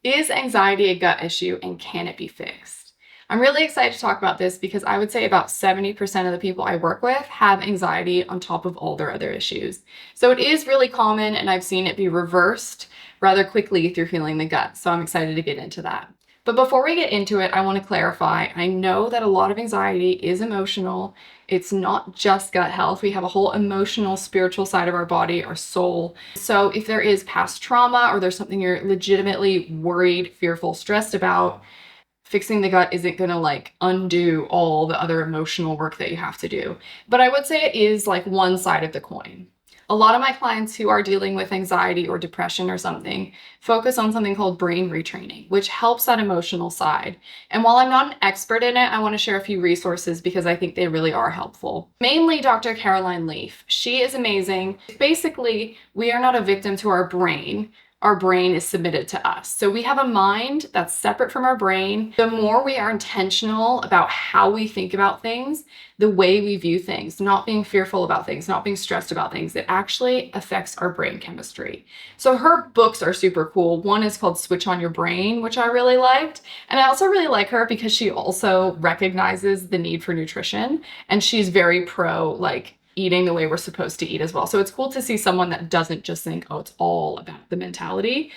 Is anxiety a gut issue and can it be fixed? I'm really excited to talk about this because I would say about 70% of the people I work with have anxiety on top of all their other issues. So it is really common, and I've seen it be reversed rather quickly through healing the gut. So I'm excited to get into that. But before we get into it, I want to clarify, I know that a lot of anxiety is emotional. It's not just gut health. We have a whole emotional, spiritual side of our body, our soul. So if there is past trauma or there's something you're legitimately worried, fearful, stressed about, fixing the gut isn't going to undo all the other emotional work that you have to do. But I would say it is like one side of the coin. A lot of my clients who are dealing with anxiety or depression or something focus on something called brain retraining, which helps that emotional side. And while I'm not an expert in it, I want to share a few resources because I think they really are helpful. Mainly Dr. Caroline Leaf. She is amazing. Basically, we are not a victim to our brain. Our brain is submitted to us. So we have a mind that's separate from our brain. The more we are intentional about how we think about things, the way we view things, not being fearful about things, not being stressed about things, it actually affects our brain chemistry. So her books are super cool. One is called Switch on Your Brain, which I really liked. And I also really like her because she also recognizes the need for nutrition. And she's very pro, eating the way we're supposed to eat as well. So it's cool to see someone that doesn't just think, oh, it's all about the mentality.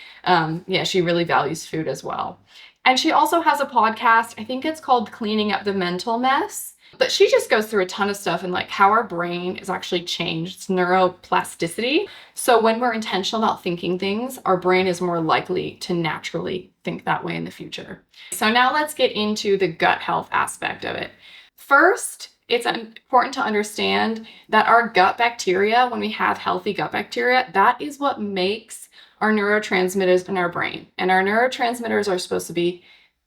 She really values food as well. And she also has a podcast. I think it's called Cleaning Up the Mental Mess. But she just goes through a ton of stuff and how our brain is actually changed. It's neuroplasticity. So when we're intentional about thinking things, our brain is more likely to naturally think that way in the future. So now let's get into the gut health aspect of it. First, it's important to understand that our gut bacteria, when we have healthy gut bacteria, that is what makes our neurotransmitters in our brain. And our neurotransmitters are supposed to be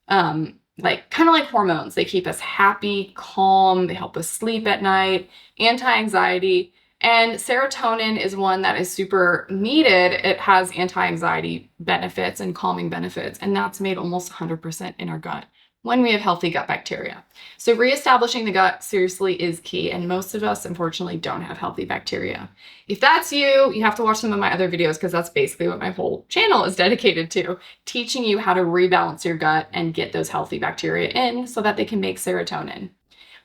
kind of like hormones. They keep us happy, calm, they help us sleep at night, anti-anxiety. And serotonin is one that is super needed. It has anti-anxiety benefits and calming benefits, and that's made almost 100% in our gut when we have healthy gut bacteria. So reestablishing the gut seriously is key, and most of us unfortunately don't have healthy bacteria. If that's you, you have to watch some of my other videos because that's basically what my whole channel is dedicated to, teaching you how to rebalance your gut and get those healthy bacteria in so that they can make serotonin.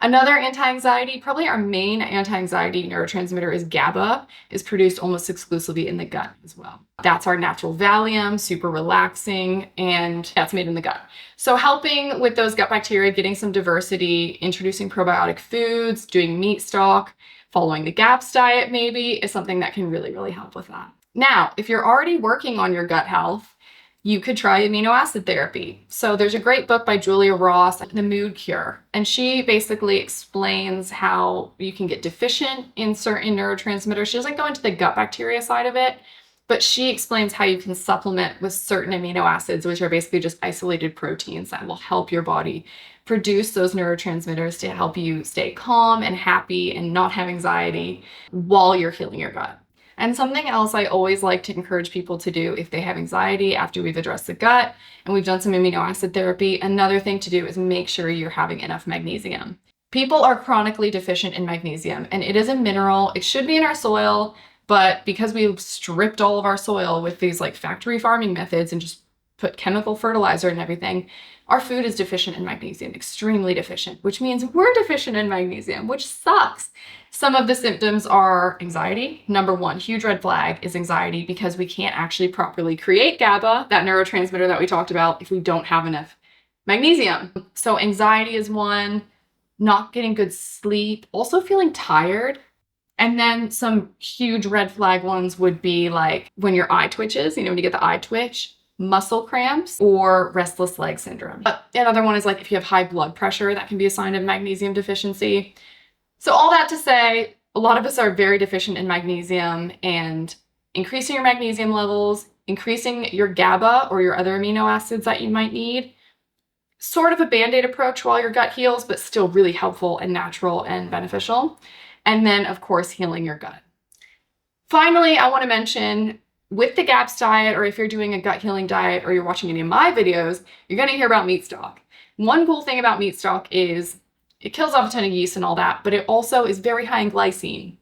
Another anti-anxiety, probably our main anti-anxiety neurotransmitter is GABA, is produced almost exclusively in the gut as well. That's our natural Valium, super relaxing, and that's made in the gut. So helping with those gut bacteria, getting some diversity, introducing probiotic foods, doing meat stock, following the GAPS diet maybe, is something that can really, really help with that. Now, if you're already working on your gut health, you could try amino acid therapy. So there's a great book by Julia Ross, The Mood Cure, and she basically explains how you can get deficient in certain neurotransmitters. She doesn't go into the gut bacteria side of it, but she explains how you can supplement with certain amino acids, which are basically just isolated proteins that will help your body produce those neurotransmitters to help you stay calm and happy and not have anxiety while you're healing your gut. And something else I always like to encourage people to do if they have anxiety after we've addressed the gut and we've done some amino acid therapy, another thing to do is make sure you're having enough magnesium. People are chronically deficient in magnesium, and it is a mineral. It should be in our soil, but because we've stripped all of our soil with these factory farming methods and just put chemical fertilizer and everything, our food is deficient in magnesium, extremely deficient, which means we're deficient in magnesium, which sucks. Some of the symptoms are anxiety. Number one, huge red flag is anxiety because we can't actually properly create GABA, that neurotransmitter that we talked about, if we don't have enough magnesium. So anxiety is one, not getting good sleep, also feeling tired. And then some huge red flag ones would be when your eye twitches, when you get the eye twitch, muscle cramps, or restless leg syndrome. Another one is if you have high blood pressure, that can be a sign of magnesium deficiency. So all that to say, a lot of us are very deficient in magnesium, and increasing your magnesium levels, increasing your GABA or your other amino acids that you might need, sort of a Band-Aid approach while your gut heals, but still really helpful and natural and beneficial. And then, of course, healing your gut. Finally, I want to mention, with the GAPS diet, or if you're doing a gut healing diet or you're watching any of my videos, you're going to hear about meat stock. One cool thing about meat stock is it kills off a ton of yeast and all that, but it also is very high in glycine.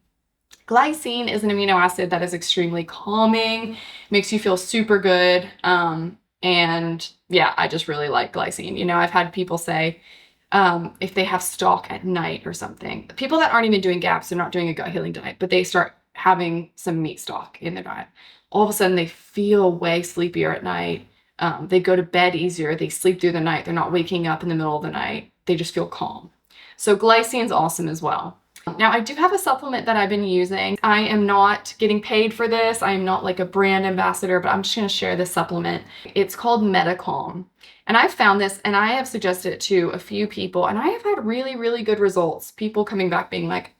Glycine is an amino acid that is extremely calming, makes you feel super good. And yeah, I just really like glycine. I've had people say, if they have stock at night or something, people that aren't even doing GAPs, they're not doing a gut healing diet, but they start having some meat stock in their diet. All of a sudden, they feel way sleepier at night. They go to bed easier. They sleep through the night. They're not waking up in the middle of the night. They just feel calm. So glycine's awesome as well. Now, I do have a supplement that I've been using. I am not getting paid for this. I am not like a brand ambassador, but I'm just going to share this supplement. It's called Metacalm. And I've found this and I have suggested it to a few people, and I have had really, really good results. People coming back being like,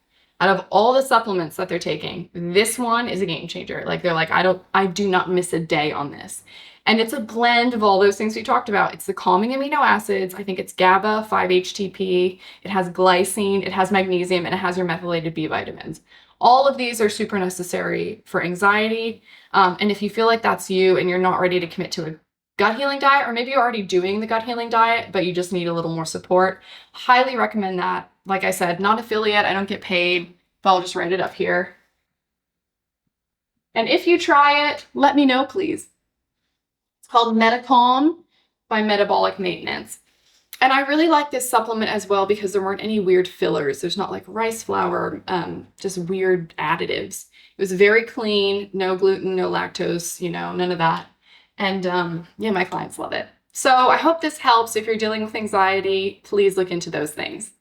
out of all the supplements that they're taking, this one is a game changer. Like they're like, I do not miss a day on this. And it's a blend of all those things we talked about. It's the calming amino acids. I think it's GABA, 5-HTP. It has glycine, it has magnesium, and it has your methylated B vitamins. All of these are super necessary for anxiety. And if you feel like that's you and you're not ready to commit to a gut healing diet, or maybe you're already doing the gut healing diet, but you just need a little more support, highly recommend that. Like I said, not affiliate, I don't get paid, but I'll just write it up here. And if you try it, let me know, please. It's called Metacalm by Metabolic Maintenance. And I really like this supplement as well because there weren't any weird fillers. There's not like rice flour, just weird additives. It was very clean, no gluten, no lactose, none of that. And yeah, my clients love it. So I hope this helps. If you're dealing with anxiety, please look into those things.